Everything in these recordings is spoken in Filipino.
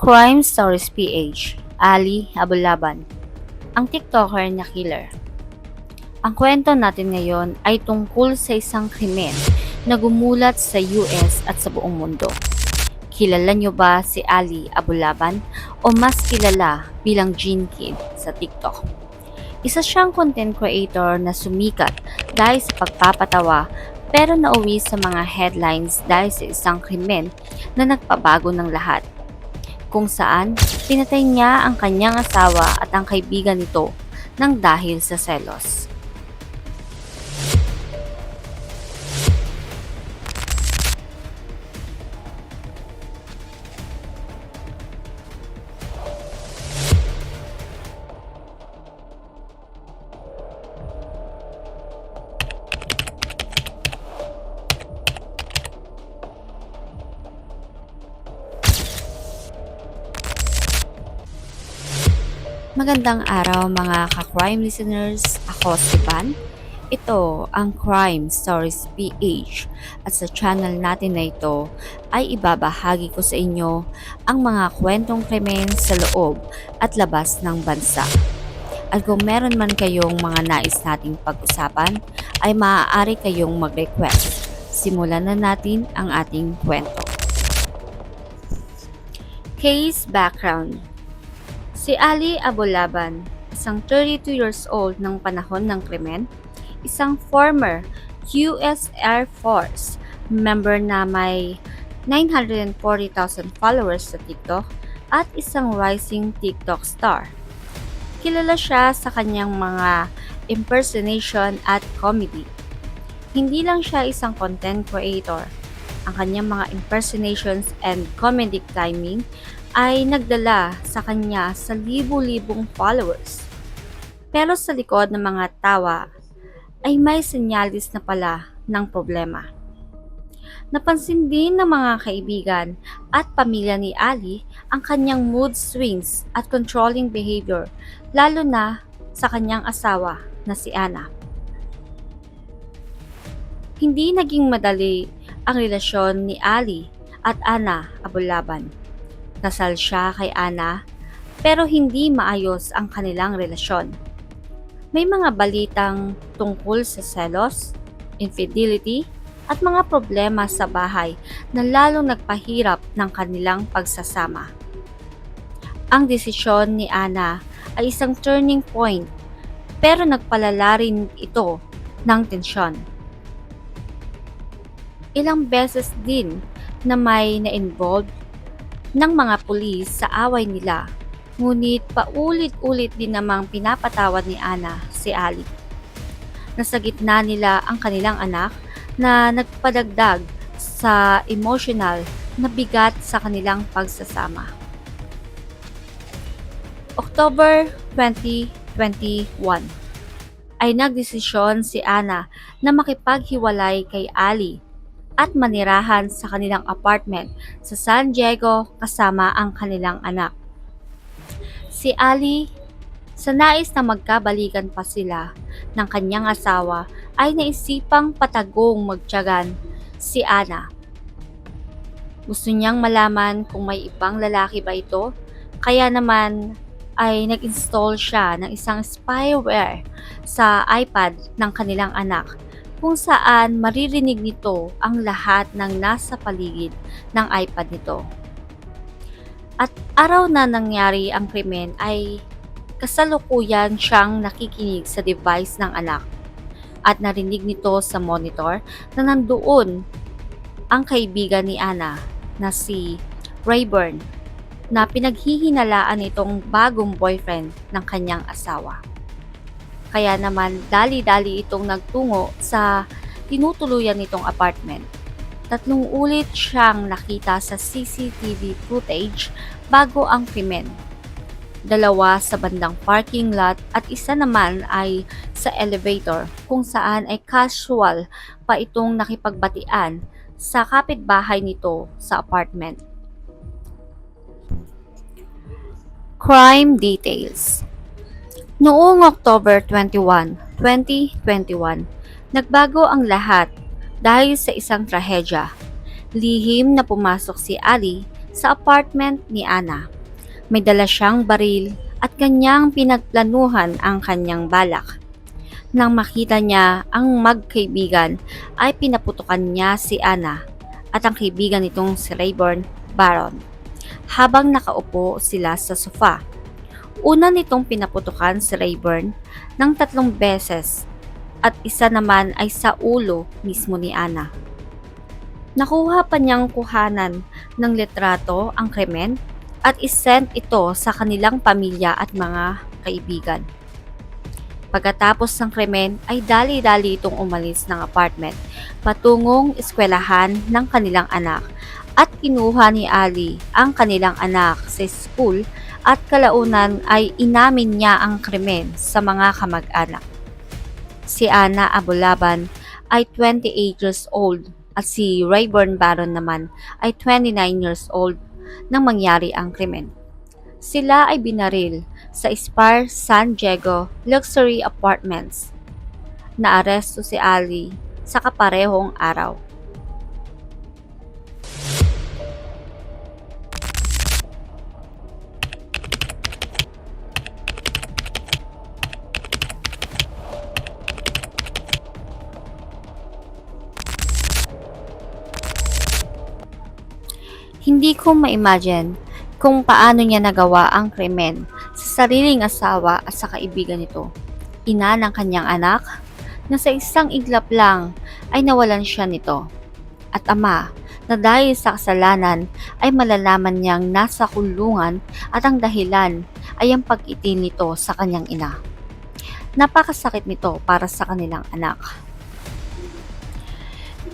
Crime Stories PH, Ali Abulaban, ang TikToker na killer. Ang kwento natin ngayon ay tungkol sa isang krimen na gumulat sa US at sa buong mundo. Kilala niyo ba si Ali Abulaban o mas kilala bilang Gene Kid sa TikTok? Isa siyang content creator na sumikat dahil sa pagpapatawa pero nauwi sa mga headlines dahil sa isang krimen na nagpabago ng lahat, kung saan pinatay niya ang kanyang asawa at ang kaibigan nito nang dahil sa selos. Magandang araw mga ka-crime listeners, ako si Van. Ito ang Crime Stories PH at sa channel natin na ito ay ibabahagi ko sa inyo ang mga kwentong krimen sa loob at labas ng bansa. At kung meron man kayong mga nais nating pag-usapan ay maaari kayong mag-request. Simulan na natin ang ating kwento. Case background. Si Ali Abulaban, isang 32 years old ng panahon ng krimen, isang former US Air Force member na may 940,000 followers sa TikTok at isang rising TikTok star. Kilala siya sa kanyang mga impersonation at comedy. Hindi lang siya isang content creator. Ang kanyang mga impersonations and comedic timing ay nagdala sa kanya sa libu-libong followers. Pero sa likod ng mga tawa ay may senyalis na pala ng problema. Napansin din ng mga kaibigan at pamilya ni Ali ang kanyang mood swings at controlling behavior, lalo na sa kanyang asawa na si Ana. Hindi naging madali ang relasyon ni Ali at Ana Abulaban. Kasal siya kay Ana pero hindi maayos ang kanilang relasyon. May mga balitang tungkol sa selos, infidelity at mga problema sa bahay na lalong nagpahirap ng kanilang pagsasama. Ang desisyon ni Ana ay isang turning point pero nagpalala rin ito ng tensyon. Ilang beses din na may na-involved ng mga pulis sa away nila, ngunit paulit-ulit din namang pinapatawad ni Ana si Ali. Nasa gitna nila ang kanilang anak na nagpadagdag sa emotional na bigat sa kanilang pagsasama. October 2021 ay nagdesisyon si Ana na makipaghiwalay kay Ali at manirahan sa kanilang apartment sa San Diego kasama ang kanilang anak. Si Ali, sa nais na magkabalikan pa sila ng kanyang asawa, ay naisipang patagong magtiyagan si Ana. Gusto niyang malaman kung may ibang lalaki ba ito, kaya naman ay nag-install siya ng isang spyware sa iPad ng kanilang anak, kung saan maririnig nito ang lahat ng nasa paligid ng iPad nito. At araw na nangyari ang krimen ay kasalukuyan siyang nakikinig sa device ng anak at narinig nito sa monitor na nandoon ang kaibigan ni Ana na si Rayburn na pinaghihinalaan itong bagong boyfriend ng kanyang asawa. Kaya naman dali-dali itong nagtungo sa tinutuluyan nitong apartment. 3 ulit siyang nakita sa CCTV footage bago ang krimen. 2 sa bandang parking lot at 1 naman ay sa elevator, kung saan ay casual pa itong nakipagbatian sa kapitbahay nito sa apartment. Crime details. Noong October 21, 2021, nagbago ang lahat dahil sa isang trahedya. Lihim na pumasok si Ali sa apartment ni Ana May dala siyang baril at kanyang pinagplanuhan ang kanyang balak. Nang makita niya ang magkaibigan ay pinaputukan niya si Anna at ang kaibigan nitong si Rayburn Baron habang nakaupo sila sa sofa. Una nitong pinaputukan si Rayburn ng 3 beses at isa naman ay sa ulo mismo ni Anna. Nakuha pa niyang kuhanan ng litrato ang krimen at isend ito sa kanilang pamilya at mga kaibigan. Pagkatapos ng krimen ay dali-dali itong umalis ng apartment patungong eskwelahan ng kanilang anak at kinuha ni Ali ang kanilang anak sa school at kalaunan ay inamin niya ang krimen sa mga kamag-anak. Si Anna Abulaban ay 28 years old at si Rayburn Baron naman ay 29 years old nang mangyari ang krimen. Sila ay binaril sa Spar San Diego Luxury Apartments. Naaresto si Ali sa kaparehong araw. Hindi ko ma-imagine kung paano niya nagawa ang krimen sa sariling asawa at sa kaibigan nito, ina ng kanyang anak, na sa isang iglap lang ay nawalan siya nito, at ama na dahil sa kasalanan ay malalaman niyang nasa kulungan at ang dahilan ay ang pag-itin nito sa kanyang ina. Napakasakit nito para sa kanilang anak.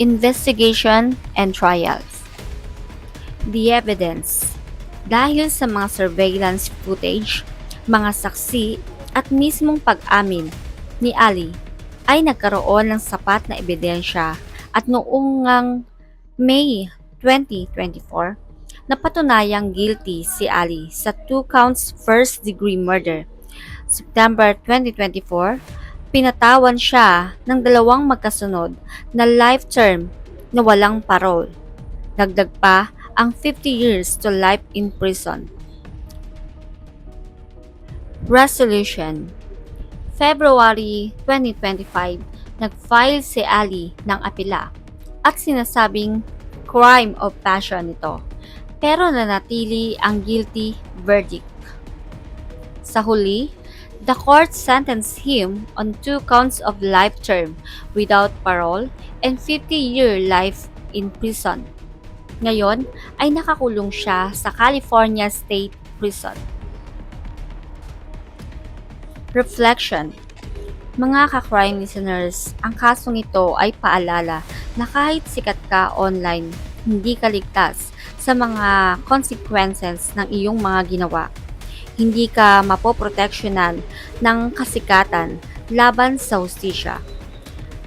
Investigation and trials. The evidence. Dahil sa mga surveillance footage, mga saksi at mismong pag-amin ni Ali ay nagkaroon ng sapat na ebidensya at noong May 2024, napatunayang guilty si Ali sa 2 counts first-degree murder. September 2024, pinatawan siya ng 2 magkasunod na life term na walang parole. Dagdag pa ang 50 years to life in prison. Resolution. February 2025, nag-file si Ali ng apela at sinasabing crime of passion ito, pero nanatili ang guilty verdict. Sa huli, the court sentenced him on 2 counts of life term without parole and 50-year life in prison. Ngayon ay nakakulong siya sa California State Prison. Reflection. Mga ka-crime listeners, ang kasong ito ay paalala na kahit sikat ka online, hindi ka ligtas sa mga consequences ng iyong mga ginawa. Hindi ka mapoproteksyonan ng kasikatan laban sa hustisya.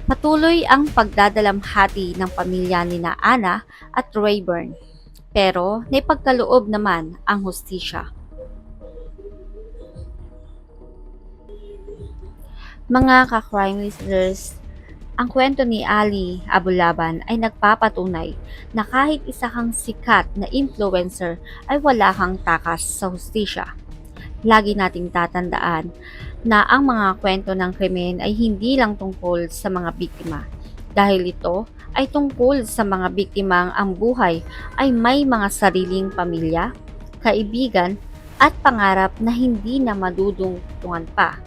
Patuloy ang pagdadalamhati ng pamilya ni Anna at Rayburn, pero naipagkaloob naman ang hustisya. Mga ka-crime listeners, ang kwento ni Ali Abulaban ay nagpapatunay na kahit isa kang sikat na influencer ay wala kang takas sa hustisya. Lagi nating tatandaan na ang mga kwento ng krimen ay hindi lang tungkol sa mga biktima. Dahil ito ay tungkol sa mga biktimang ang buhay ay may mga sariling pamilya, kaibigan at pangarap na hindi na madudungtungan pa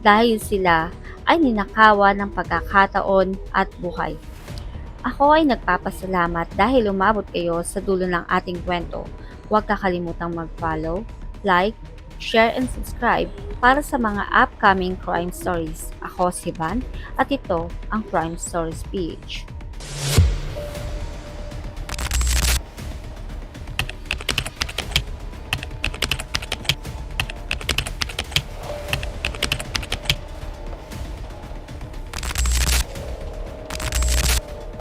dahil sila ay ninakawan ng pagkakataon at buhay. Ako ay nagpapasalamat dahil umabot kayo sa dulo ng ating kwento. Huwag kakalimutang mag-follow, like, share and subscribe para sa mga upcoming crime stories. Ako si Van at ito ang Crime Stories PH.